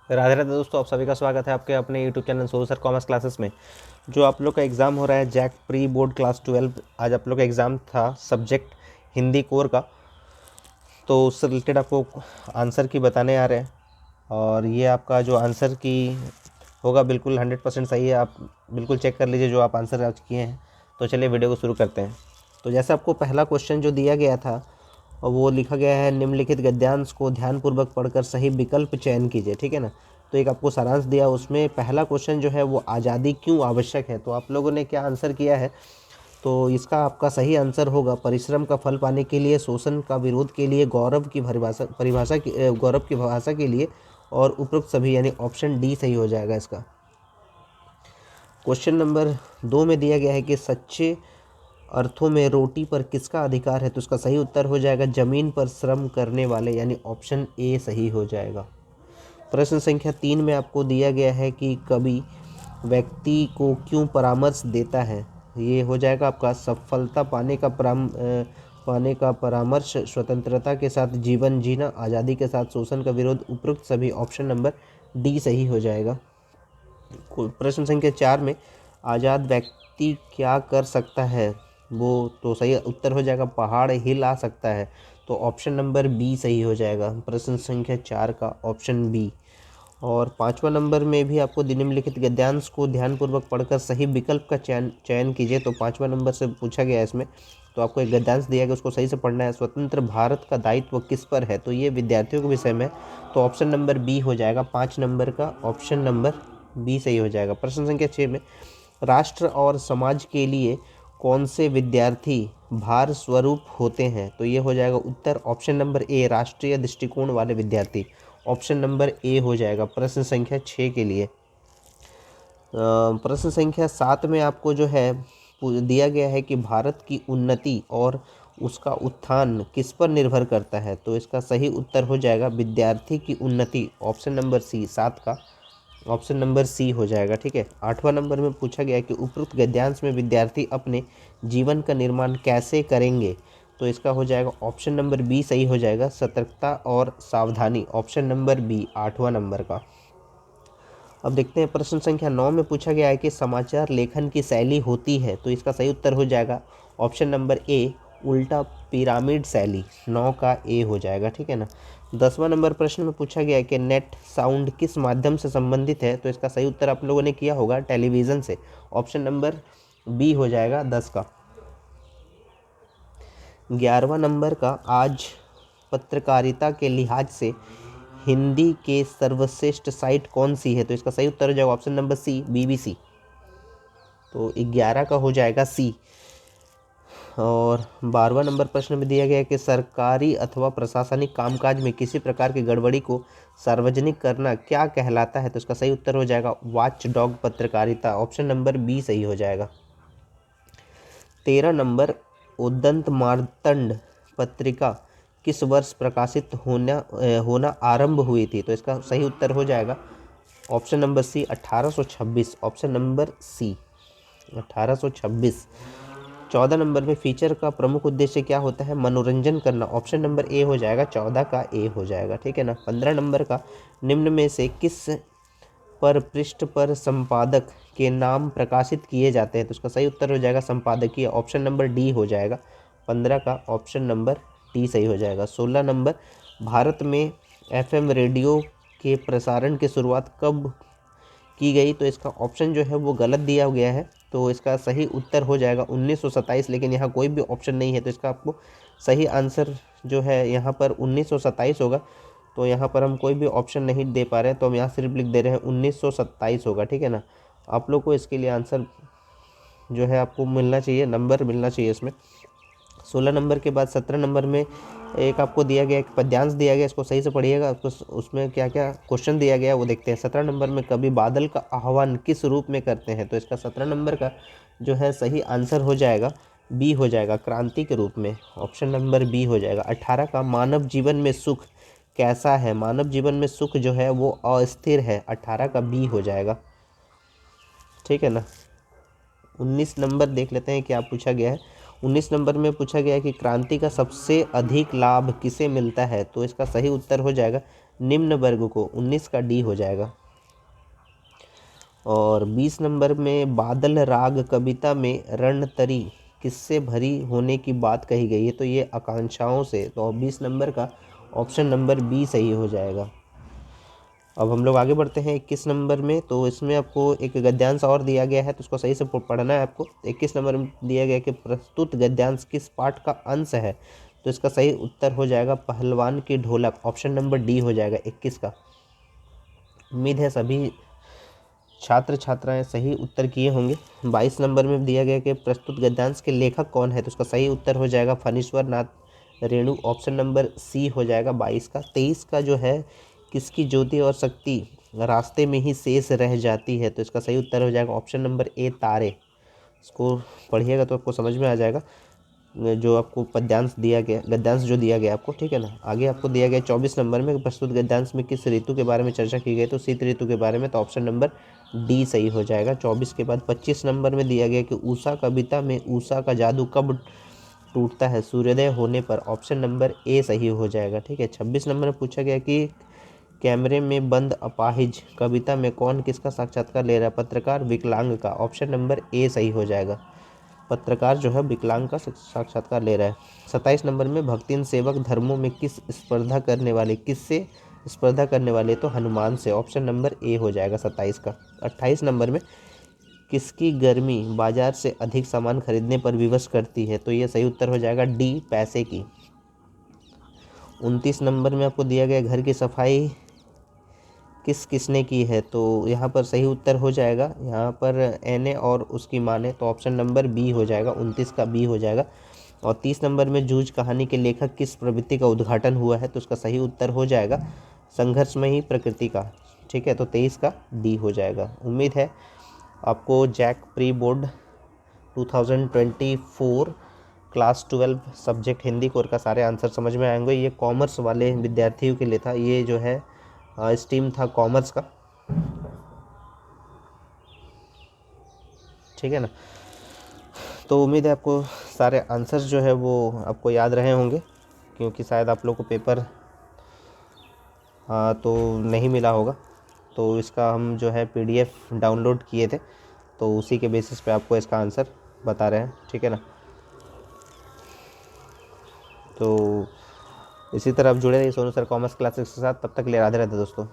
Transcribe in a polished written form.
राधे राधे दोस्तों, आप सभी का स्वागत है आपके अपने YouTube channel Solu sir commerce classes में। जो आप लोग का एग्ज़ाम हो रहा है जैक प्री बोर्ड क्लास 12, आज आप लोग का एग्ज़ाम था सब्जेक्ट हिंदी कोर का। तो उससे रिलेटेड आपको आंसर की बताने आ रहे हैं, और ये आपका जो आंसर की होगा बिल्कुल 100% सही है। आप बिल्कुल चेक कर लीजिए जो आप आंसर आज किए हैं। तो चलिए वीडियो को शुरू करते हैं। तो जैसे आपको पहला क्वेश्चन जो दिया गया था, और वो लिखा गया है निम्नलिखित गद्यांश को ध्यानपूर्वक पढ़कर सही विकल्प चयन कीजिए, ठीक है ना। तो एक आपको सारांश दिया, उसमें पहला क्वेश्चन जो है वो आज़ादी क्यों आवश्यक है। तो आप लोगों ने क्या आंसर किया है, तो इसका आपका सही आंसर होगा परिश्रम का फल पाने के लिए, शोषण का विरोध के लिए, गौरव की भाषा के लिए, और उपरोक्त सभी, यानी ऑप्शन डी सही हो जाएगा इसका। क्वेश्चन नंबर 2 में दिया गया है कि सच्चे अर्थों में रोटी पर किसका अधिकार है। तो इसका सही उत्तर हो जाएगा जमीन पर श्रम करने वाले, यानी ऑप्शन ए सही हो जाएगा। प्रश्न संख्या 3 में आपको दिया गया है कि कवि व्यक्ति को क्यों परामर्श देता है। ये हो जाएगा आपका सफलता पाने का परामर्श, स्वतंत्रता के साथ जीवन जीना, आज़ादी के साथ शोषण का विरोध, उपरोक्त सभी, ऑप्शन नंबर डी सही हो जाएगा। प्रश्न संख्या 4 में आज़ाद व्यक्ति क्या कर सकता है, वो तो सही उत्तर हो जाएगा पहाड़ हिला सकता है। तो ऑप्शन नंबर बी सही हो जाएगा प्रश्न संख्या 4 का, ऑप्शन बी। और 5वां नंबर में भी आपको निम्नलिखित गद्यांश को ध्यानपूर्वक पढ़कर सही विकल्प का चयन कीजिए। तो 5वां नंबर से पूछा गया है इसमें। तो आपको एक गद्यांश दिया गया, उसको सही से पढ़ना है। स्वतंत्र भारत का दायित्व किस पर है, तो ये विद्यार्थियों के विषय में। तो ऑप्शन नंबर बी हो जाएगा 5 नंबर का, ऑप्शन नंबर बी सही हो जाएगा। प्रश्न संख्या 6 में राष्ट्र और समाज के लिए कौन से विद्यार्थी भार स्वरूप होते हैं। तो ये हो जाएगा उत्तर ऑप्शन नंबर ए, राष्ट्रीय दृष्टिकोण वाले विद्यार्थी, ऑप्शन नंबर ए हो जाएगा प्रश्न संख्या 6 के लिए। प्रश्न संख्या 7 में आपको जो है दिया गया है कि भारत की उन्नति और उसका उत्थान किस पर निर्भर करता है। तो इसका सही उत्तर हो जाएगा विद्यार्थी की उन्नति, ऑप्शन नंबर सी, 7 का ऑप्शन नंबर सी हो जाएगा, ठीक है। 8वां नंबर में पूछा गया है कि उपरोक्त गद्यांश में विद्यार्थी अपने जीवन का निर्माण कैसे करेंगे। तो इसका हो जाएगा ऑप्शन नंबर बी सही हो जाएगा, सतर्कता और सावधानी, ऑप्शन नंबर बी 8वां नंबर का। अब देखते हैं प्रश्न संख्या 9 में पूछा गया है कि समाचार लेखन की शैली होती है। तो इसका सही उत्तर हो जाएगा ऑप्शन नंबर ए, उल्टा पिरामिड शैली, 9 का ए हो जाएगा, ठीक है ना। 10वां नंबर प्रश्न में पूछा गया है कि नेट साउंड किस माध्यम से संबंधित है। तो इसका सही उत्तर आप लोगों ने किया होगा टेलीविज़न से, ऑप्शन नंबर बी हो जाएगा 10 का। 11वां नंबर का आज पत्रकारिता के लिहाज से हिंदी के सर्वश्रेष्ठ साइट कौन सी है। तो इसका सही उत्तर हो जाएगा ऑप्शन नंबर सी, बीबीसी। तो 11 का हो जाएगा सी। और 12वां नंबर प्रश्न में दिया गया है कि सरकारी अथवा प्रशासनिक कामकाज में किसी प्रकार की गड़बड़ी को सार्वजनिक करना क्या कहलाता है। तो इसका सही उत्तर हो जाएगा वॉच डॉग पत्रकारिता, ऑप्शन नंबर बी सही हो जाएगा। 13 नंबर उद्दंत मार्तंड पत्रिका किस वर्ष प्रकाशित होना आरंभ हुई थी। तो इसका सही उत्तर हो जाएगा option number C, 1826, option number C 1826। 14 number में फीचर का प्रमुख उद्देश्य क्या होता है, मनोरंजन करना, ऑप्शन नंबर ए हो जाएगा, 14 का ए हो जाएगा, ठीक है ना। 15 नंबर का निम्न में से किस पर पृष्ठ पर संपादक के नाम प्रकाशित किए जाते हैं। तो उसका सही उत्तर हो जाएगा संपादकीय, ऑप्शन नंबर डी हो जाएगा 15 का, ऑप्शन नंबर डी सही हो जाएगा। 16 नंबर भारत में एफएम रेडियो के प्रसारण की शुरुआत कब की गई। तो इसका ऑप्शन जो है वो गलत दिया गया है। तो इसका सही उत्तर हो जाएगा 1927, लेकिन यहाँ कोई भी ऑप्शन नहीं है। तो इसका आपको सही आंसर जो है यहाँ पर 1927 होगा। तो यहाँ पर हम कोई भी ऑप्शन नहीं दे पा रहे हैं, तो हम यहाँ सिर्फ लिख दे रहे हैं 1927 होगा, ठीक है ना। आप लोग को इसके लिए आंसर जो है आपको मिलना चाहिए, नंबर मिलना चाहिए इसमें। 16 नंबर के बाद 17 नंबर में एक आपको दिया गया, एक पद्यांश दिया गया, इसको सही से पढ़िएगा। उसमें क्या क्या क्वेश्चन दिया गया वो देखते हैं। 17 नंबर में कवि बादल का आह्वान किस रूप में करते हैं। तो इसका 17 नंबर का जो है सही आंसर हो जाएगा बी हो जाएगा, क्रांति के रूप में, ऑप्शन नंबर बी हो जाएगा। 18 का मानव जीवन में सुख कैसा है। मानव जीवन में सुख जो है वो अस्थिर है, 18 का बी हो जाएगा, ठीक है ना। 19 नंबर देख लेते हैं क्या पूछा गया है। 19 नंबर में पूछा गया है कि क्रांति का सबसे अधिक लाभ किसे मिलता है। तो इसका सही उत्तर हो जाएगा निम्न वर्ग को, 19 का डी हो जाएगा। और 20 नंबर में बादल राग कविता में रणतरी किससे भरी होने की बात कही गई है, तो ये आकांक्षाओं से, तो 20 नंबर का ऑप्शन नंबर बी सही हो जाएगा। अब हम लोग आगे बढ़ते हैं 21 नंबर में। तो इसमें आपको एक गद्यांश और दिया गया है, तो उसको सही से पढ़ना है आपको। 21 नंबर में दिया गया कि प्रस्तुत गद्यांश किस पाठ का अंश है, तो इसका सही उत्तर हो जाएगा पहलवान की ढोलक, ऑप्शन नंबर डी हो जाएगा 21 का। उम्मीद है सभी छात्र छात्राएं सही उत्तर किए होंगे। 22 नंबर में दिया गया कि प्रस्तुत गद्यांश के लेखक कौन है, तो उसका सही उत्तर हो जाएगा फणीश्वर नाथ रेणु, ऑप्शन नंबर सी हो जाएगा 22 का। 23 का जो है किसकी ज्योति और शक्ति रास्ते में ही शेष रह जाती है, तो इसका सही उत्तर हो जाएगा ऑप्शन नंबर ए तारे। इसको पढ़िएगा तो आपको समझ में आ जाएगा जो आपको पद्यांश दिया गया, गद्यांश जो दिया गया आपको, ठीक है ना। आगे आपको दिया गया 24 नंबर में प्रस्तुत गद्यांश में किस ऋतु के बारे में चर्चा की गई, तो शीत ऋतु के बारे में, तो ऑप्शन नंबर डी सही हो जाएगा 24 के बाद। 25 नंबर में दिया गया कि उषा कविता में उषा का जादू कब टूटता है, सूर्योदय होने पर, ऑप्शन नंबर ए सही हो जाएगा, ठीक है। 26 नंबर में पूछा गया कि कैमरे में बंद अपाहिज कविता में कौन किसका साक्षात्कार ले रहा है, पत्रकार विकलांग का, ऑप्शन नंबर ए सही हो जाएगा। पत्रकार जो है विकलांग का साक्षात्कार ले रहा है। 27 नंबर में भक्तिन सेवक धर्मों में किस स्पर्धा करने वाले, किससे स्पर्धा करने वाले, तो हनुमान से, ऑप्शन नंबर ए हो जाएगा 27 का। 28 नंबर में किसकी गर्मी बाजार से अधिक सामान खरीदने पर विवश करती है, तो ये सही उत्तर हो जाएगा डी पैसे की। 29 नंबर में आपको दिया गया घर की सफाई किसने की है, तो यहाँ पर सही उत्तर हो जाएगा यहाँ पर एन ए और उसकी माँ ने, तो ऑप्शन नंबर बी हो जाएगा, 29 का बी हो जाएगा। और 30 नंबर में जूझ कहानी के लेखक किस प्रवृत्ति का उद्घाटन हुआ है, तो उसका सही उत्तर हो जाएगा संघर्षमयी प्रकृति का, ठीक है। तो 23 का डी हो जाएगा। उम्मीद है आपको JAC pre board 2024 class 12 subject Hindi core का सारे आंसर समझ में आएंगे। ये कॉमर्स वाले विद्यार्थियों के लिए था, ये जो है स्ट्रीम था कॉमर्स का, ठीक है ना। तो उम्मीद है आपको सारे आंसर्स जो है वो आपको याद रहे होंगे, क्योंकि शायद आप लोग को पेपर तो नहीं मिला होगा, तो इसका हम जो है PDF डाउनलोड किए थे, तो उसी के बेसिस पे आपको इसका आंसर बता रहे हैं, ठीक है ना। तो इसी तरह आप जुड़े रहिए सोनू सर कॉमर्स क्लासेस के साथ, तब तक ले राधे राधे दोस्तों।